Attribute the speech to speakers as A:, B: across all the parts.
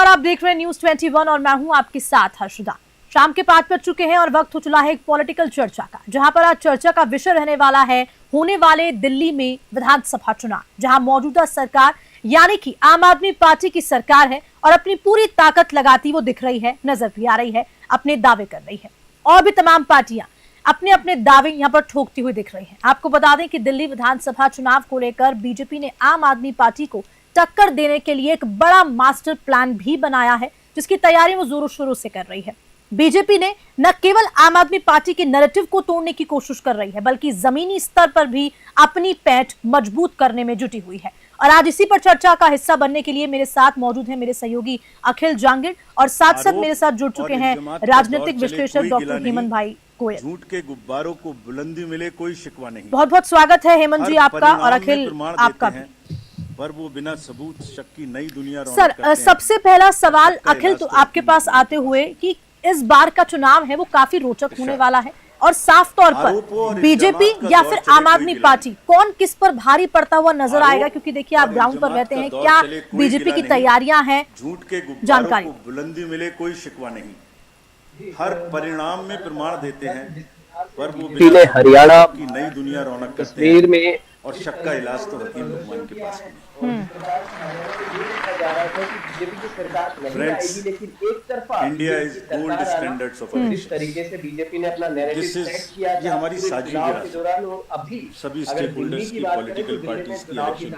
A: नमस्कार, आप देख रहे हैं न्यूज 21 और मैं हूं आपके साथ हर्षदा। शाम के 5 बज चुके हैं और वक्त हो चला है एक पॉलिटिकल चर्चा का, जहां पर आज चर्चा का विषय रहने वाला है होने वाले दिल्ली में विधानसभा चुनाव, जहां मौजूदा सरकार यानी कि आम आदमी पार्टी की सरकार है और अपनी पूरी ताकत लगाती वो दिख रही है, नजर भी आ रही है, अपने दावे कर रही है और भी तमाम पार्टियां अपने अपने दावे यहां पर ठोकती हुई दिख रही हैं। आपको बता दें कि दिल्ली विधानसभा चुनाव को लेकर बीजेपी ने आम आदमी पार्टी को टक्कर देने के लिए एक बड़ा मास्टर प्लान भी बनाया है, जिसकी तैयारी वो जोरों शोरों से कर रही है। बीजेपी ने न केवल आम आदमी पार्टी के नैरेटिव को तोड़ने की कोशिश कर रही है, बल्कि जमीनी स्तर पर भी अपनी पैठ मजबूत करने में जुटी हुई है। और आज इसी पर चर्चा का हिस्सा बनने के लिए मेरे साथ मौजूद हैं मेरे सहयोगी अखिल जांगिड़ और साथ साथ मेरे साथ जुड़ चुके हैं राजनीतिक विश्लेषक डॉक्टर हेमंत भाई गोयल।
B: झूठ के गुब्बारों को बुलंदी मिले, कोई शिकवा नहीं।
A: बहुत बहुत स्वागत है हेमंत जी आपका और अखिल आपका भी।
B: पर वो बिना सबूत शक की नई दुनिया रौनक
A: सर,
B: करते हैं।
A: सबसे पहला सवाल अखिल तो आपके पास आते हुए कि इस बार का चुनाव है वो काफी रोचक होने वाला है और साफ तौर पर बीजेपी या फिर आम आदमी पार्टी कौन किस पर भारी पड़ता हुआ नजर आएगा, क्योंकि देखिए आप ग्राउंड पर रहते हैं, क्या बीजेपी की तैयारियां हैं?
B: झूठ के गुब्बारों को बुलंदी मिले, कोई शिकवा नहीं। हर परिणाम में प्रमाण देते हैं, पर वो
C: हरियाणा
B: की नई दुनिया रौनक करते
C: कश्मीर
B: हैं
C: में
B: और शक का इलाज तो हकीम लुकमान के पास नहीं। India is gold standards of
C: जिस तरीके से बीजेपी ने अपना नैरेटिव सेट किया
B: ये हमारी साझी
C: दौरान और अभी
B: सभी स्टेक होल्डर्स की पॉलिटिकल पार्टीज की इलेक्शन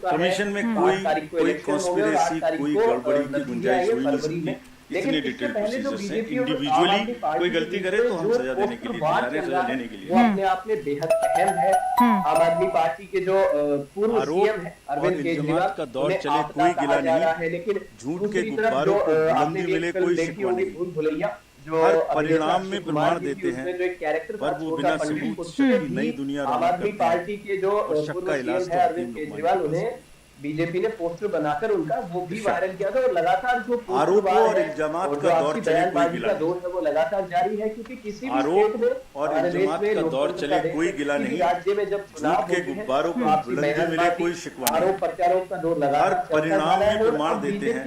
B: कमीशन में कोई कॉन्स्पिरेसी, कोई गड़बड़ी की गुंजाइश हुई नहीं सकती। इतनी डिटेल प्रोसीजर्स हैं, इंडिविजुअली कोई गलती करे तो हम सजा देने के लिए तैयार हैं, सजा लेने के लिए।
C: वो अपने आप में बेहद अहम है। आम आदमी पार्टी के जो पूर्व सीएम है अरविंद केजरीवाल
B: का दौर चले कोई गिला नहीं,
C: लेकिन
B: झूठ के गुब्बारों को बुलंदी मिले, कोई शिकवा नहीं। हर परिणाम में प्रमाण देते हैं, पर वो बिना सबूत शक की नई दुनिया
C: आम आदमी पार्टी के जो
B: शक का इलाज
C: है अरविंद केजरीवाल, उन्हें बीजेपी ने पोस्टर बनाकर उनका वो भी वायरल किया था और लगातार जो
B: आरोपों और इल्जामात का दौर चले कोई गिला
C: दौर है वो लगातार जारी है, क्योंकि किसी भी
B: आरोप और इल्जामात का दौर चले कोई गिला नहीं।
C: राज्य में जब
B: झूठ के गुब्बारों को बुलंदी मिले, कोई शिकवा नहीं।
C: आरोप प्रत्यारोप का दौर लगा
B: हर परिणाम में प्रमाण देते हैं,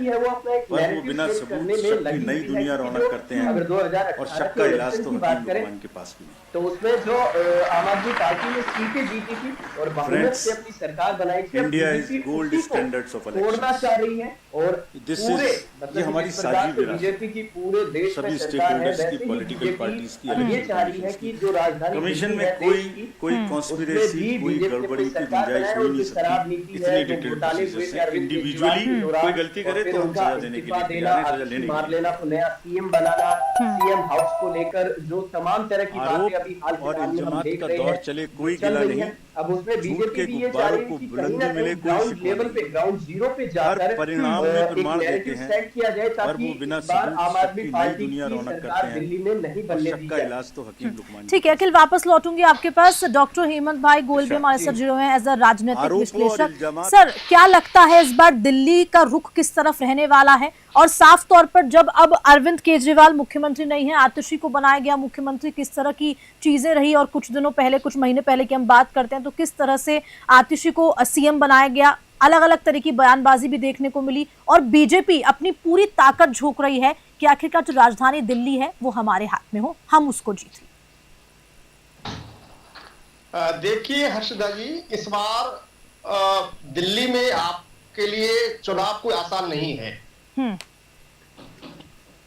B: पर वो बिना सबूत शक की नई दुनिया रौनक करते हैं और शक का इलाज तो हकीम लुकमान के पास भी नहीं।
C: तो उसमें जो आम आदमी पार्टी ने सीटें जीती थी और बहुमत से अपनी सरकार बनाई थी,
B: India is gold standards of
C: तोड़ना चाह रही है और पूरे
B: ये हमारी साझी
C: बीजेपी की पूरे देश
B: सभी
C: में
B: स्टेक
C: सरकार है,
B: होल्डर्स की
C: वैसे ही
B: पॉलिटिकल पार्टीज की
C: ये चाह रही है कि जो राजधानी
B: कमीशन में कोई कॉन्स्पिरेसी, कोई गड़बड़ी की गुंजाइश हुई नहीं सकती। इतनी डिटेल प्रोसीजर्स हैं, इंडिविजुअली कोई गलती करे तो हम सजा देने के लिए तैयार हैं, सजा लेने के लिए।
C: लेना तो नया सीएम बनाना, सीएम हाउस को लेकर जो तमाम तरह की बातें अभी हाल
B: और
C: फिलहाल में हम
B: इल्जामात
C: देख
B: का
C: रहे
B: दौर
C: हैं
B: चले कोई गिला नहीं।
C: अब उसमें
B: झूठ
C: बीजेपी
B: के
C: भी ये चाह
B: गुब्बारों
C: रही
B: को
C: है कि
B: बुलंदी
C: कहीं ना
B: मिले,
C: कहीं
B: कोई
C: ग्राउंड
B: शिकवा
C: लेवल पे,
B: नहीं।
C: ग्राउंड जीरो पे
B: हर
C: जाकर
B: परिणाम में प्रमाण देते हैं,
C: सेट किया जाए
B: पर
C: ताकि
B: वो बिना
C: बार
B: सबूत
C: आम
B: शक
C: आदमी
B: की नई
C: पार्टी
B: दुनिया
C: की
B: रौनक
C: सरकार
B: करते
C: दिल्ली
B: हैं
C: में नहीं
B: और
C: बनने
B: शक
C: दी
B: का
C: जाए।
B: इलाज तो हकीम लुकमान।
A: ठीक है अखिल, वापस लौटूंगी आपके पास। डॉक्टर हेमंत भाई गोयल भी हमारे साथ जुड़े हुए हैं एज अ राजनीतिक विश्लेषक। सर, क्या लगता है इस बार दिल्ली का रुख किस तरफ रहने वाला है? और साफ तौर पर जब अब अरविंद केजरीवाल मुख्यमंत्री नहीं है, आतिशी को बनाया गया मुख्यमंत्री, किस तरह की चीजें रही? और कुछ दिनों पहले, कुछ महीने पहले की हम बात करते हैं तो किस तरह से आतिशी को सीएम बनाया गया, अलग अलग तरह की बयानबाजी भी देखने को मिली और बीजेपी अपनी पूरी ताकत झोंक रही है कि आखिरकार जो राजधानी दिल्ली है वो हमारे हाथ में हो, हम उसको जीत लें।
D: देखिए हर्षदा जी, इस बार दिल्ली में आपके लिए चुनाव कोई आसान नहीं है।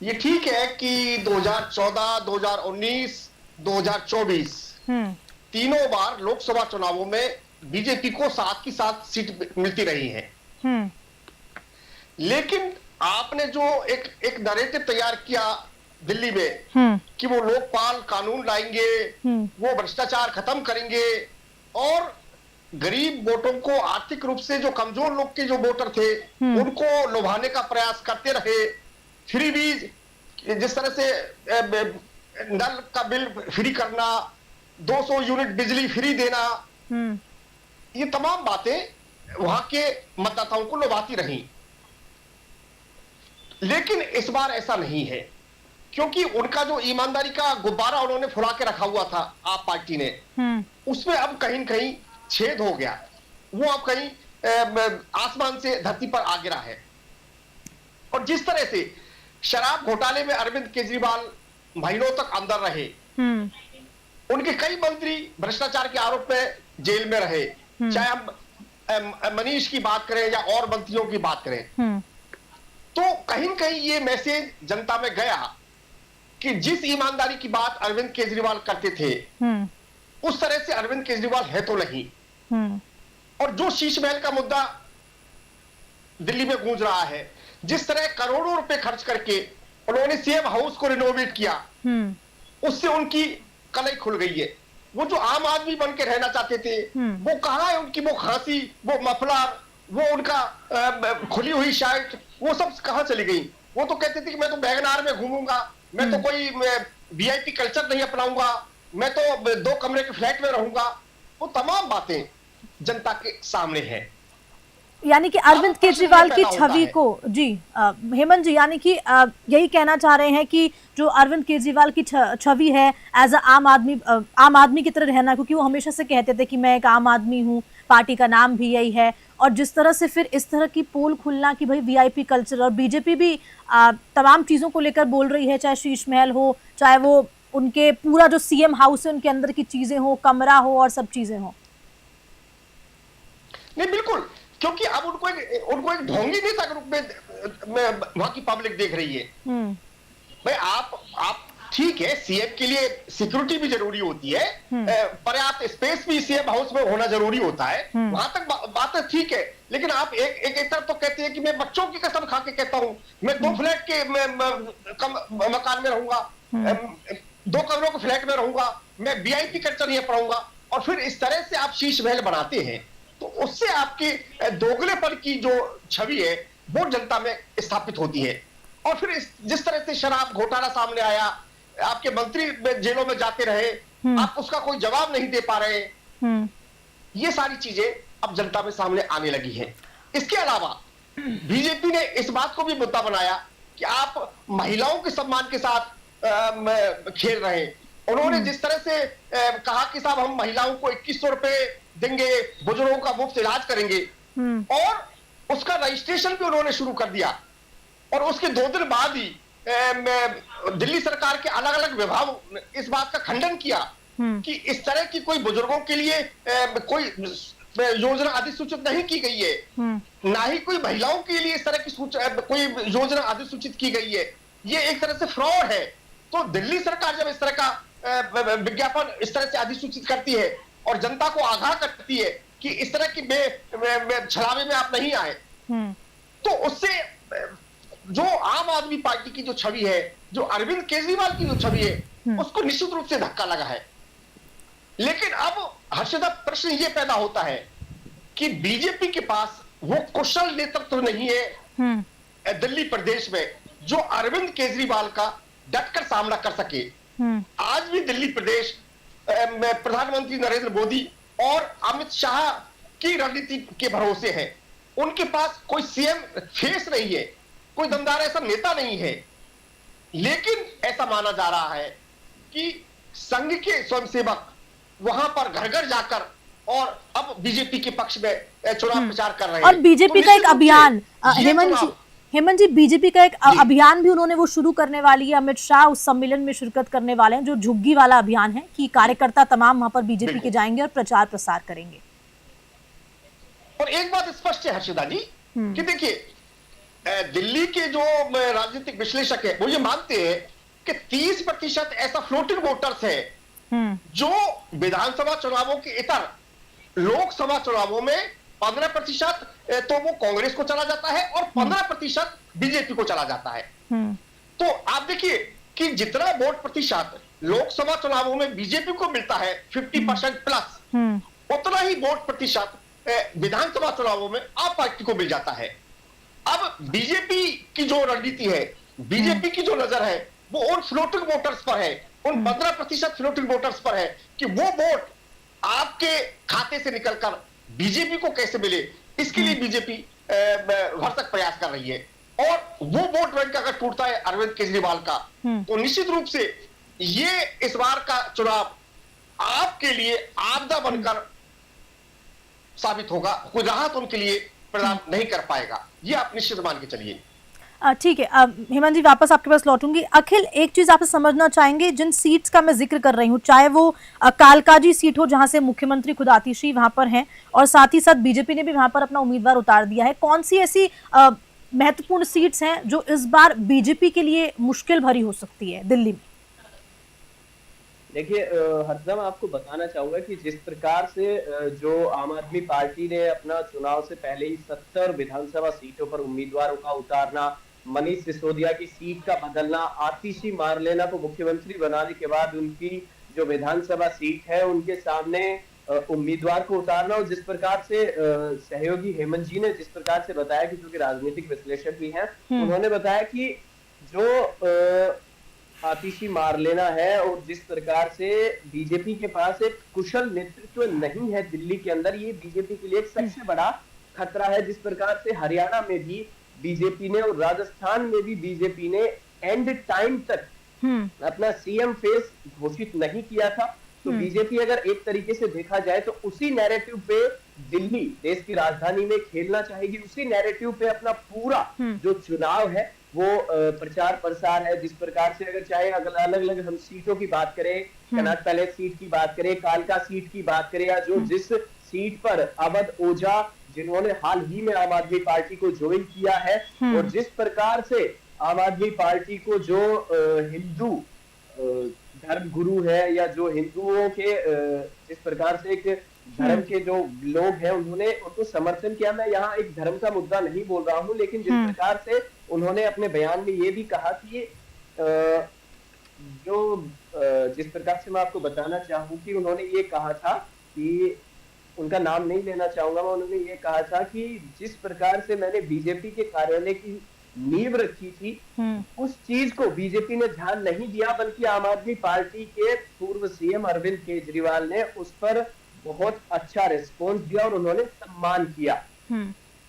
D: ये ठीक है कि 2014, 2019, 2024 तीनों बार लोकसभा चुनावों में बीजेपी को साथ की साथ सीट मिलती रही है, लेकिन आपने जो एक नैरेटिव तैयार किया दिल्ली में कि वो लोकपाल कानून लाएंगे, वो भ्रष्टाचार खत्म करेंगे और गरीब वोटों को, आर्थिक रूप से जो कमजोर लोग के जो वोटर थे उनको लुभाने का प्रयास करते रहे। फ्री बीज, जिस तरह से नल का बिल फ्री करना, 200 यूनिट बिजली फ्री देना, ये तमाम बातें वहां के मतदाताओं को लुभाती रही। लेकिन इस बार ऐसा नहीं है, क्योंकि उनका जो ईमानदारी का गुब्बारा उन्होंने फुला के रखा हुआ था आप पार्टी ने, उसमें अब कहीं न कहीं छेद हो गया। वो अब कहीं आसमान से धरती पर आ गिरा है। जिस तरह से शराब घोटाले में अरविंद केजरीवाल महीनों तक अंदर रहे, उनके कई मंत्री भ्रष्टाचार के आरोप में जेल में रहे, चाहे हम मनीष की बात करें या और मंत्रियों की बात करें, तो कहीं न कहीं ये मैसेज जनता में गया कि जिस ईमानदारी की बात अरविंद केजरीवाल करते थे उस तरह से अरविंद केजरीवाल है तो नहीं। और जो शीश महल का मुद्दा दिल्ली में गूंज रहा है, जिस तरह करोड़ों रुपए खर्च करके उन्होंने सीएम हाउस को रिनोवेट किया, उससे उनकी कलई खुल गई है। वो जो आम आदमी बन के रहना चाहते थे, वो कहां है उनकी वो खांसी, वो मफलर, वो उनका खुली हुई शर्ट, वो सब कहां चली गई। वो तो कहते थे कि मैं तो वैगनार में घूमूंगा, मैं तो कोई वीआईपी कल्चर नहीं अपनाऊंगा, मैं तो 2 कमरे के फ्लैट में रहूंगा। वो तमाम बातें जनता के सामने है।
A: यानी कि अरविंद केजरीवाल की छवि को जी हेमंत जी, यानी कि यही कहना चाह रहे हैं कि जो अरविंद केजरीवाल की छवि है एज अ आम आदमी की तरह रहना, क्योंकि वो हमेशा से कहते थे कि मैं एक आम आदमी हूँ, पार्टी का नाम भी यही है। और जिस तरह से फिर इस तरह की पोल खुलना कि भाई वीआईपी कल्चर, और बीजेपी भी तमाम चीजों को लेकर बोल रही है, चाहे शीश महल हो, चाहे वो उनके पूरा जो सीएम हाउस है उनके अंदर की चीजें हो, कमरा हो और सब चीजें हो।
D: नहीं बिल्कुल, क्योंकि अब उनको एक ढोंगी नेता के रूप में वहां की पब्लिक देख रही है। भाई आप ठीक है, सीएम के लिए सिक्योरिटी भी जरूरी होती है, पर्याप्त स्पेस भी सीएम हाउस में होना जरूरी होता है, वहां तक बात ठीक है। लेकिन आप एक तरफ तो कहते हैं कि मैं बच्चों की कसम खा के कहता हूं मैं 2 फ्लैट के मकान में रहूंगा, 2 कमरों के फ्लैट में रहूंगा, मैं वीआईपी कल्चर नहीं अपनाऊंगा, और फिर इस तरह से आप शीश महल बनाते हैं, तो उससे आपकी दोगलेपन की जो छवि है वो जनता में स्थापित होती है। और फिर जिस तरह से शराब घोटाला सामने आया, आपके मंत्री जेलों में जाते रहे, आप उसका कोई जवाब नहीं दे पा रहे, ये सारी चीजें अब जनता में सामने आने लगी हैं। इसके अलावा बीजेपी ने इस बात को भी मुद्दा बनाया कि आप महिलाओं के सम्मान के साथ खेल रहे हैं। उन्होंने जिस तरह से कहा कि साहब हम महिलाओं को 2100 रुपए देंगे, बुजुर्गों का मुफ्त इलाज करेंगे, और उसका रजिस्ट्रेशन भी उन्होंने शुरू कर दिया। और उसके 2 दिन बाद ही दिल्ली सरकार के अलग अलग विभाग इस बात का खंडन किया कि इस तरह की कोई बुजुर्गों के लिए कोई योजना अधिसूचित नहीं की गई है, ना ही कोई महिलाओं के लिए इस तरह की कोई योजना अधिसूचित की गई है। ये एक तरह से फ्रॉड है। तो दिल्ली सरकार जब इस तरह का विज्ञापन इस तरह से अधिसूचित करती है और जनता को आगाह करती है कि इस तरह की छलावे में आप नहीं आए, तो उससे जो आम आदमी पार्टी की जो छवि है, जो अरविंद केजरीवाल की जो छवि है, उसको निश्चित रूप से धक्का लगा है। लेकिन अब हर्षदा प्रश्न ये पैदा होता है कि बीजेपी के पास वो कुशल नेतृत्व नहीं है दिल्ली प्रदेश में जो अरविंद केजरीवाल का डटकर सामना कर सके। आज भी दिल्ली प्रदेश में प्रधानमंत्री नरेंद्र मोदी और अमित शाह की रणनीति के भरोसे है। उनके पास कोई सीएम फेस नहीं है, कोई दमदार ऐसा नेता नहीं है। लेकिन ऐसा माना जा रहा है कि संघ के स्वयंसेवक वहां पर घर घर जाकर और अब बीजेपी के पक्ष में चुनाव प्रचार कर रहे हैं।
A: और बीजेपी का एक अभियान, हेमंत जी, बीजेपी का एक अभियान भी उन्होंने वो शुरू करने वाली है। अमित शाह उस सम्मेलन में शिरकत करने वाले हैं, जो झुग्गी वाला अभियान है कि कार्यकर्ता तमाम वहां पर बीजेपी के जाएंगे और प्रचार प्रसार करेंगे।
D: और एक बात स्पष्ट है हर्षदा जी कि देखिए, दिल्ली के जो राजनीतिक विश्लेषक है वो ये मानते हैं कि 30% ऐसा फ्लोटिंग वोटर्स है जो विधानसभा चुनावों के इतर लोकसभा चुनावों में 15% तो वो कांग्रेस को चला जाता है और 15% बीजेपी को चला जाता है। तो आप देखिए कि जितना वोट प्रतिशत लोकसभा चुनावों में बीजेपी को मिलता है 50% प्लस, उतना ही वोट प्रतिशत विधानसभा चुनावों में आप पार्टी को मिल जाता है। अब बीजेपी की जो रणनीति है, बीजेपी की जो नजर है वो उन फ्लोटिंग वोटर्स पर है, उन 15% फ्लोटिंग वोटर्स पर है कि वो वोट आपके खाते से निकलकर बीजेपी को कैसे मिले, इसके लिए बीजेपी भरसक प्रयास कर रही है। और वो वोट बैंक अगर टूटता है अरविंद केजरीवाल का, तो निश्चित रूप से ये इस बार का चुनाव आपके लिए आपदा बनकर साबित होगा, कोई राहत उनके लिए प्रदान नहीं कर पाएगा, ये आप निश्चित मान के चलिए।
A: ठीक है, हेमंत जी वापस आपके पास लौटूंगी। अखिल, एक चीज आपसे समझना चाहेंगे, जिन सीट्स का मैं जिक्र कर रही हूँ, चाहे वो कालकाजी सीट हो जहां से मुख्यमंत्री खुद आतिशी वहां पर हैं, और साथ ही साथ बीजेपी ने भी वहां पर अपना उम्मीदवार उतार दिया है, कौन सी ऐसी महत्वपूर्ण सीट्स हैं जो इस बार बीजेपी के लिए मुश्किल भरी हो सकती है दिल्ली में?
C: देखिए हरदम आपको बताना चाहूंगा कि जिस प्रकार से जो आम आदमी पार्टी ने अपना चुनाव से पहले ही 70 विधानसभा सीटों पर उम्मीदवारों का उतारना, मनीष सिसोदिया की सीट का बदलना, आतिशी मारलेना को मुख्यमंत्री बनाने के बाद उनकी जो विधानसभा सीट है उनके सामने उम्मीदवार को उतारना, और जिस प्रकार से सहयोगी हेमंत जी ने जिस प्रकार से बताया कि जो कि राजनीतिक विश्लेषक भी हैं, उन्होंने बताया कि जो आतिशी मार लेना है और जिस प्रकार से बीजेपी के पास एक कुशल नेतृत्व नहीं है दिल्ली के अंदर, ये बीजेपी के लिए एक सबसे बड़ा खतरा है। जिस प्रकार से हरियाणा में भी बीजेपी ने और राजस्थान में भी बीजेपी ने एंड टाइम तक अपना सीएम फेस घोषित नहीं किया था, तो बीजेपी अगर एक तरीके से देखा जाए तो उसी नैरेटिव पे दिल्ली देश की राजधानी में खेलना चाहेगी, उसी नैरेटिव पे अपना पूरा जो चुनाव है वो प्रचार प्रसार है। जिस प्रकार से अगर चाहे अलग अलग हम सीटों की बात करें, कनॉट पैलेस सीट की बात करें, कालका सीट की बात करें, या जो जिस सीट पर अवध ओझा जिन्होंने हाल ही में आम आदमी पार्टी को ज्वाइन किया है, और जिस प्रकार से आम आदमी पार्टी को जो हिंदू धर्म गुरु है या जो हिंदुओं के जिस प्रकार से एक धर्म के जो लोग हैं उन्होंने उनको समर्थन किया। मैं यहाँ एक धर्म का मुद्दा नहीं बोल रहा हूँ, लेकिन जिस प्रकार से उन्होंने अपने बयान में ये भी कहा कि जिस प्रकार से मैं आपको बताना चाहूँ कि उन्होंने ये कहा था कि उनका नाम नहीं लेना चाहूंगा मैं, उन्होंने ये कहा था कि जिस प्रकार से मैंने बीजेपी के कार्यालय की नींव रखी थी उस चीज को बीजेपी ने ध्यान नहीं दिया, बल्कि आम आदमी पार्टी के पूर्व सीएम अरविंद केजरीवाल ने उस पर बहुत अच्छा रिस्पॉन्स दिया और उन्होंने सम्मान किया।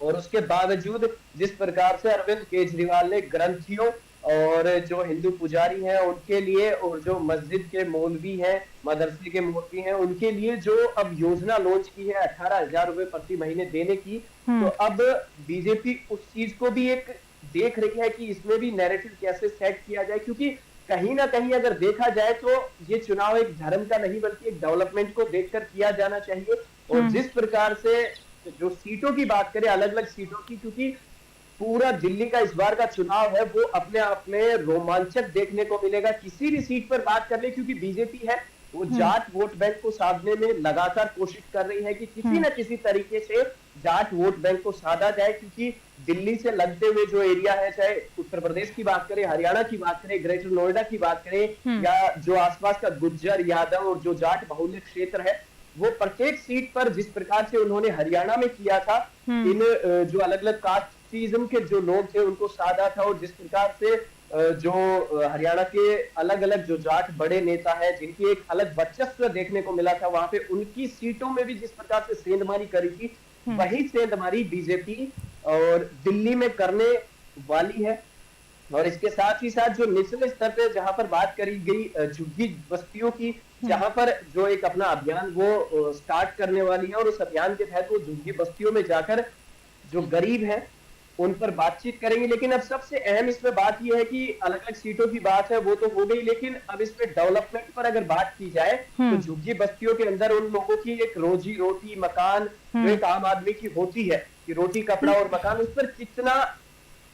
C: और उसके बावजूद जिस प्रकार से अरविंद केजरीवाल ने ग्रंथियों और जो हिंदू पुजारी हैं उनके लिए और जो मस्जिद के मौलवी हैं, मदरसे के मौलवी हैं, उनके लिए जो अब योजना लॉन्च की है 18,000 रुपए प्रति महीने देने की, तो अब बीजेपी उस चीज को भी एक देख रही है कि इसमें भी नैरेटिव कैसे सेट किया जाए, क्योंकि कहीं ना कहीं अगर देखा जाए तो ये चुनाव एक धर्म का नहीं बल्कि एक डेवलपमेंट को देखकर किया जाना चाहिए। और जिस प्रकार से जो सीटों की बात करें, अलग अलग सीटों की, क्योंकि पूरा दिल्ली का इस बार का चुनाव है वो अपने आप में रोमांचक देखने को मिलेगा। किसी भी सीट पर बात कर ले, क्योंकि बीजेपी है वो जाट वोट बैंक को साधने में लगातार कोशिश कर रही है कि किसी न किसी तरीके से जाट वोट बैंक को साधा जाए, क्योंकि दिल्ली से लगते हुए जो एरिया है, चाहे उत्तर प्रदेश की बात करें, हरियाणा की बात करें, ग्रेटर नोएडा की बात करें, या जो आसपास का गुज्जर, यादव और जो जाट बहुल्य क्षेत्र है, वो प्रत्येक सीट पर जिस प्रकार से उन्होंने हरियाणा में किया था, इन जो अलग अलग कास्टिज्म के जो लोग थे उनको साधा था, और जिस प्रकार से जो हरियाणा के अलग अलग जो जाट बड़े नेता है जिनकी एक अलग वर्चस्व देखने को मिला था, वहां पे उनकी सीटों में भी जिस प्रकार से सेंधमारी करी थी, वही सेंधमारी बीजेपी और दिल्ली में करने वाली है। और इसके साथ ही साथ जो निचले स्तर पे जहां पर बात करी गई झुग्गी बस्तियों की, जहां पर जो एक अपना अभियान वो स्टार्ट करने वाली है, और उस अभियान के तहत वो झुग्गी बस्तियों में जाकर जो गरीब हैं उन पर बातचीत करेंगे। लेकिन अब सबसे अहम इसमें बात यह है कि अलग अलग सीटों की बात है वो तो हो गई, लेकिन अब इसमें डेवलपमेंट पर अगर बात की जाए तो झुग्गी बस्तियों के अंदर उन लोगों की एक रोजी रोटी, मकान जो एक आम आदमी की होती है कि रोटी, कपड़ा और मकान, उस पर कितना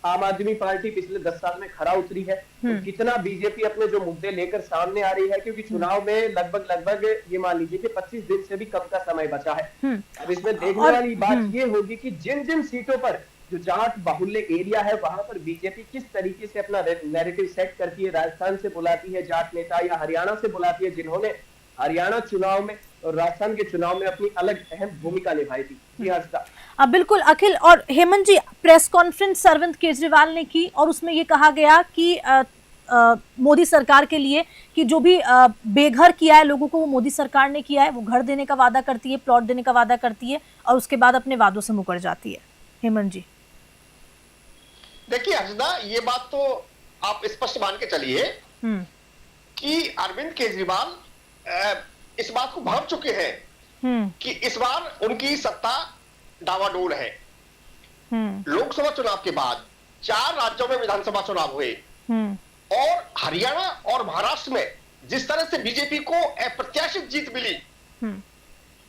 C: आम आदमी पार्टी पिछले 10 साल में खरा उतरी है, तो कितना बीजेपी अपने जो मुद्दे लेकर सामने आ रही है, क्योंकि चुनाव में लगभग ये मान लीजिए कि 25 दिन से भी कम का समय बचा है। अब इसमें देखने वाली बात ये होगी कि जिन जिन सीटों पर जो जाट बाहुल्य एरिया है वहां पर बीजेपी किस तरीके से अपना नैरेटिव सेट करती है। राजस्थान से बुलाती है जाट नेता, या हरियाणा से बुलाती है जिन्होंने हरियाणा चुनाव में और राजस्थान के चुनाव में अपनी अलग अहम भूमिका निभाई थी। जी हाँ
A: बिल्कुल अखिल। और हेमंत जी, प्रेस कॉन्फ्रेंस अरविंद केजरीवाल ने की और उसमें ये कहा गया कि मोदी सरकार के लिए कि जो भी बेघर किया है लोगों को वो मोदी सरकार ने किया है, वो घर देने का वादा करती है, प्लॉट देने का वादा करती है और उसके बाद अपने वादों से मुकर जाती है। हेमंत जी
D: देखिए हर्षदा, ये बात तो आप स्पष्ट मान के चलिए कि अरविंद केजरीवाल इस बात को भांप चुके हैं कि इस बार उनकी सत्ता डावाडोल है। लोकसभा चुनाव के बाद 4 राज्यों में विधानसभा चुनाव हुए और हरियाणा और महाराष्ट्र में जिस तरह से बीजेपी को अप्रत्याशित जीत मिली,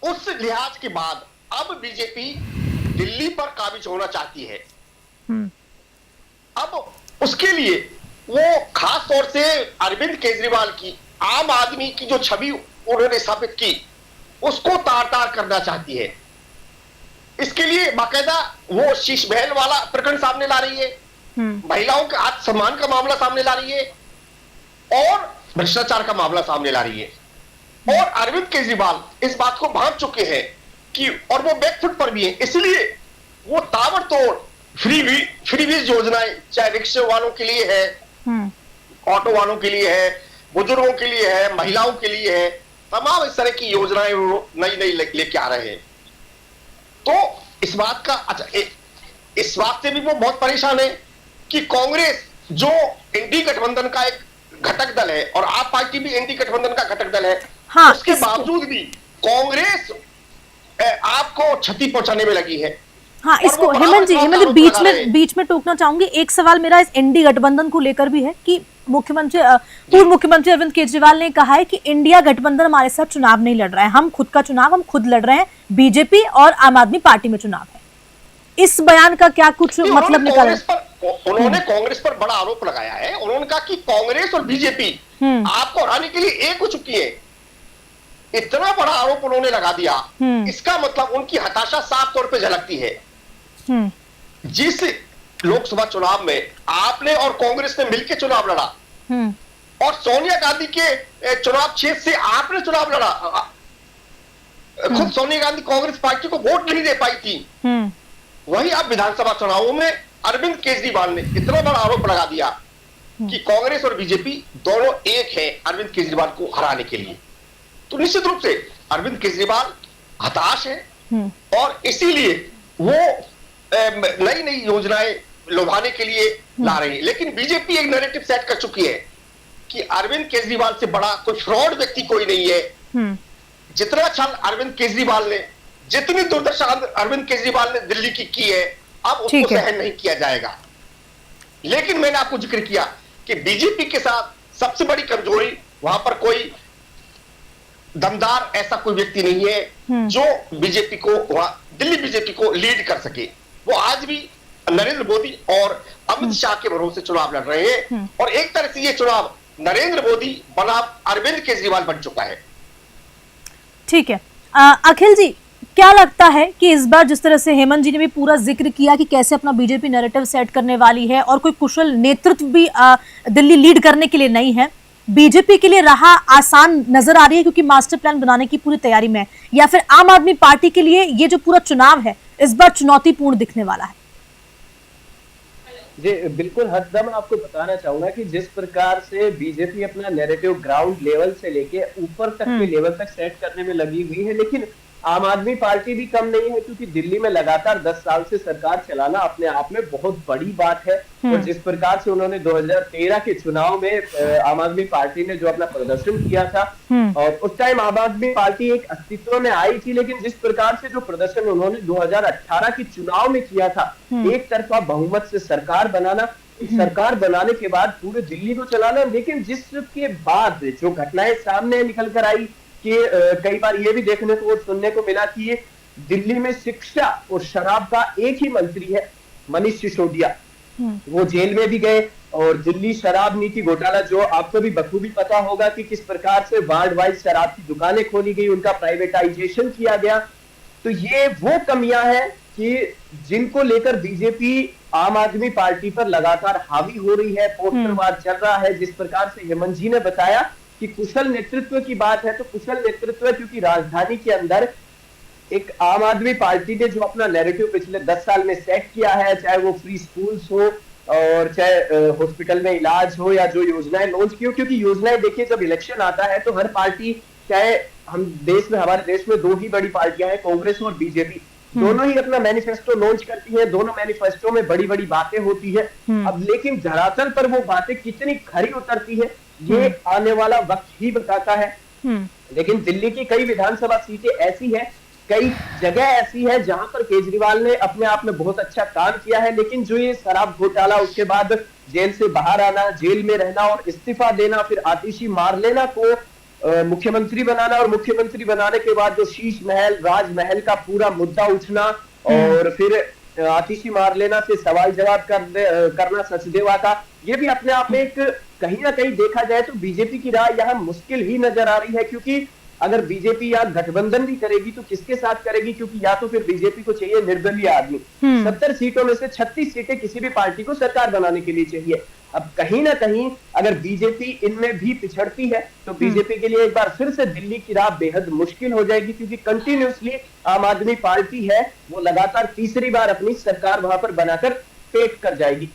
D: उस लिहाज के बाद अब बीजेपी दिल्ली पर काबिज होना चाहती है। अब उसके लिए वो खास तौर से अरविंद केजरीवाल की, आम आदमी की जो छवि उन्होंने स्थापित की, उसको तार तार करना चाहती है। इसके लिए बाकायदा वो शीश महल वाला प्रकरण सामने ला रही है, महिलाओं के आत्मसम्मान का मामला सामने ला रही है और भ्रष्टाचार का मामला सामने ला रही है। और अरविंद केजरीवाल इस बात को भांप चुके हैं कि, और वो बैकफुट पर भी है, इसलिए वो ताबड़तोड़ फ्रीबीज योजनाएं, चाहे रिक्शे वालों के लिए है, ऑटो वालों के लिए है, बुजुर्गों के लिए है, महिलाओं के लिए है, तमाम इस तरह की योजनाएं वो नई लेके आ रहे हैं। तो इस बात का, अच्छा, इस बात से भी वो बहुत परेशान है कि कांग्रेस जो एनडीए गठबंधन का एक घटक दल है और आप पार्टी भी एनडीए गठबंधन का घटक दल है, हाँ, उसके बावजूद भी कांग्रेस आपको क्षति पहुंचाने में लगी है।
A: हाँ, इसको हेमंत जी बीच में टोकना चाहूंगी। एक सवाल मेरा इस एनडीए गठबंधन को लेकर भी है कि पूर्व मुख्यमंत्री अरविंद केजरीवाल ने कहा है कि इंडिया गठबंधन हमारे साथ चुनाव नहीं लड़ रहा है, हम खुद का चुनाव हम खुद लड़ रहे हैं, बीजेपी और आम आदमी पार्टी में चुनाव है। इस बयान का क्या कुछ मतलब निकला?
D: उन्होंने कांग्रेस पर बड़ा आरोप लगाया है। उन्होंने कहा कि कांग्रेस और बीजेपी आपको हराने के लिए एक हो चुकी है। इतना बड़ा आरोप उन्होंने लगा दिया, इसका मतलब उनकी हताशा साफ तौर पे झलकती है। जिस लोकसभा चुनाव में आपने और कांग्रेस ने मिलकर चुनाव लड़ा और सोनिया गांधी के चुनाव क्षेत्र से आपने चुनाव लड़ा, खुद सोनिया गांधी कांग्रेस पार्टी को वोट नहीं दे पाई थी, वही अब विधानसभा चुनावों में अरविंद केजरीवाल ने इतना बड़ा आरोप लगा दिया कि कांग्रेस और बीजेपी दोनों एक है अरविंद केजरीवाल को हराने के लिए। तो निश्चित रूप से अरविंद केजरीवाल हताश है और इसीलिए वो नई योजनाएं लुभाने के लिए ला रही है। लेकिन बीजेपी एक नैरेटिव सेट कर चुकी है कि अरविंद केजरीवाल से बड़ा कोई फ्रॉड व्यक्ति कोई नहीं है। जितना छल अरविंद केजरीवाल ने, जितनी दुर्दशा अरविंद केजरीवाल ने दिल्ली की है, अब उसको सहन नहीं किया जाएगा। लेकिन मैंने आपको जिक्र किया कि बीजेपी के साथ सबसे बड़ी कमजोरी, वहां पर कोई दमदार ऐसा कोई व्यक्ति नहीं है जो बीजेपी को, दिल्ली बीजेपी को लीड कर सके। वो आज भी नरेंद्र मोदी और अमित शाह के भरोसे चुनाव लड़ रहे हैं और एक तरह से ये चुनाव नरेंद्र मोदी बनाम अरविंद केजरीवाल बन चुका है।
A: ठीक है, अखिल जी, क्या लगता है कि इस बार जिस तरह से हेमंत जी ने भी पूरा जिक्र किया कि कैसे अपना बीजेपी नैरेटिव सेट करने वाली है और कोई कुशल नेतृत्व भी दिल्ली लीड करने के लिए नहीं है, बीजेपी के लिए राह आसान नजर आ रही है क्योंकि मास्टर प्लान बनाने की पूरी तैयारी में है, या फिर आम आदमी पार्टी के लिए ये जो पूरा चुनाव है इस बार चुनौतीपूर्ण दिखने वाला है?
C: जी बिल्कुल, हरदम आपको बताना चाहूंगा कि जिस प्रकार से बीजेपी अपना नैरेटिव ग्राउंड लेवल से लेके ऊपर तक के लेवल तक सेट करने में लगी हुई है, लेकिन आम आदमी पार्टी भी कम नहीं है क्योंकि दिल्ली में लगातार 10 साल से सरकार चलाना अपने आप में बहुत बड़ी बात है। और जिस प्रकार से उन्होंने 2013 के चुनाव में आम आदमी पार्टी ने जो अपना प्रदर्शन किया था और उस टाइम आम आदमी पार्टी एक अस्तित्व में आई थी, लेकिन जिस प्रकार से जो प्रदर्शन उन्होंने 2018 के चुनाव में किया था, एक तरफा बहुमत से सरकार बनाना, सरकार बनाने के बाद पूरे दिल्ली को चलाना, लेकिन जिसके बाद जो घटनाएं सामने निकल कर आई कि कई बार ये भी देखने को और सुनने को मिला कि ये दिल्ली में शिक्षा और शराब का एक ही मंत्री है, मनीष सिसोदिया, वो जेल में भी गए और दिल्ली शराब नीति घोटाला जो आपको भी बखूबी पता होगा कि किस प्रकार से वार्ड वाइज शराब की दुकानें खोली गई, उनका प्राइवेटाइजेशन किया गया। तो ये वो कमियां हैं कि जिनको लेकर बीजेपी आम आदमी पार्टी पर लगातार हावी हो रही है, पोस्टरवार चल रहा है। जिस प्रकार से हेमंत जी ने बताया कि कुशल नेतृत्व की बात है, तो कुशल नेतृत्व क्योंकि राजधानी के अंदर एक आम आदमी पार्टी ने जो अपना नैरेटिव पिछले 10 साल में सेट किया है, चाहे वो फ्री स्कूल्स हो और चाहे हॉस्पिटल में इलाज हो या जो योजनाएं लॉन्च की हो, क्योंकि योजनाएं देखिए जब इलेक्शन आता है तो हर पार्टी, चाहे हम देश में, हमारे देश में 2 ही बड़ी पार्टियां हैं, कांग्रेस और बीजेपी, दोनों ही अपना मैनिफेस्टो लॉन्च करती है, दोनों मैनिफेस्टो में बड़ी बड़ी बातें होती है। अब लेकिन धरातल पर वो बातें कितनी खरी उतरती है ये आने वाला वक्त ही बताता है। लेकिन दिल्ली की कई विधानसभा सीटें ऐसी है कई जगह ऐसी है जहां पर केजरीवाल ने अपने आप में बहुत अच्छा काम किया है, लेकिन जो ये शराब घोटाला, उसके बाद जेल से बाहर आना, जेल में रहना और इस्तीफा देना, फिर आतिशी मारलेना को मुख्यमंत्री बनाना और मुख्यमंत्री बनाने के बाद जो शीश महल, राजमहल का पूरा मुद्दा उठना और फिर आतिशी मारलेना से सवाल जवाब करना सचदेवा का, ये भी अपने आप में एक कहीं ना कहीं देखा जाए तो बीजेपी की राह यहाँ मुश्किल ही नजर आ रही है, क्योंकि अगर बीजेपी यहाँ गठबंधन भी करेगी तो किसके साथ करेगी, क्योंकि या तो फिर बीजेपी को चाहिए निर्दलीय आदमी। 70 सीटों में से 36 सीटें किसी भी पार्टी को सरकार बनाने के लिए चाहिए। अब कहीं ना कहीं अगर बीजेपी इनमें भी पिछड़ती है तो बीजेपी के लिए एक बार फिर से दिल्ली की राह बेहद मुश्किल हो जाएगी, क्योंकि कंटिन्यूसली आम आदमी पार्टी है वो लगातार तीसरी बार अपनी सरकार वहां पर बनाकर पेट कर जाएगी।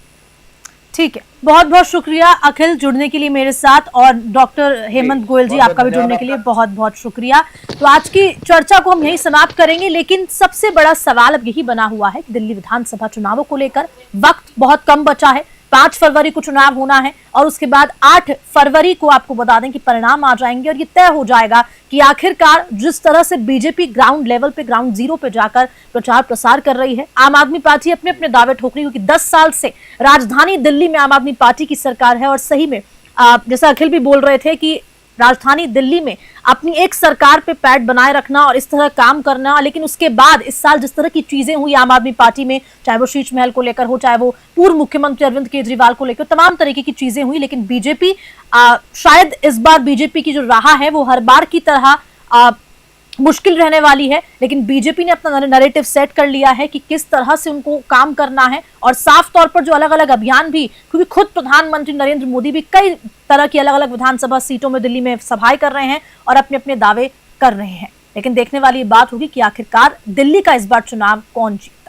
A: ठीक है, बहुत बहुत शुक्रिया अखिल जुड़ने के लिए मेरे साथ, और डॉक्टर हेमंत गोयल जी आपका भी जुड़ने के लिए बहुत बहुत शुक्रिया। तो आज की चर्चा को हम यहीं समाप्त करेंगे, लेकिन सबसे बड़ा सवाल अब यही बना हुआ है कि दिल्ली विधानसभा चुनावों को लेकर वक्त बहुत कम बचा है। 5 फरवरी को चुनाव होना है और उसके बाद 8 फरवरी को आपको बता दें कि परिणाम आ जाएंगे और ये तय हो जाएगा कि आखिरकार जिस तरह से बीजेपी ग्राउंड लेवल पे, ग्राउंड जीरो पे जाकर प्रचार प्रसार कर रही है, आम आदमी पार्टी अपने अपने दावे ठोक रही है, क्योंकि 10 साल से राजधानी दिल्ली में आम आदमी पार्टी की सरकार है। और सही में जैसा अखिल भी बोल रहे थे कि राजधानी दिल्ली में अपनी एक सरकार पे पैड बनाए रखना और इस तरह काम करना, लेकिन उसके बाद इस साल जिस तरह की चीजें हुई आम आदमी पार्टी में, चाहे वो शीश महल को लेकर हो, चाहे वो पूर्व मुख्यमंत्री अरविंद केजरीवाल को लेकर, तमाम तरीके की चीजें हुई, लेकिन बीजेपी शायद इस बार बीजेपी की जो राह है वो हर बार की तरह मुश्किल रहने वाली है। लेकिन बीजेपी ने अपना नैरेटिव सेट कर लिया है कि किस तरह से उनको काम करना है, और साफ तौर पर जो अलग अलग अभियान भी, क्योंकि खुद प्रधानमंत्री नरेंद्र मोदी भी कई तरह की अलग अलग विधानसभा सीटों में दिल्ली में सभाएं कर रहे हैं और अपने अपने दावे कर रहे हैं। लेकिन देखने वाली बात होगी कि आखिरकार दिल्ली का इस बार चुनाव कौन जीते।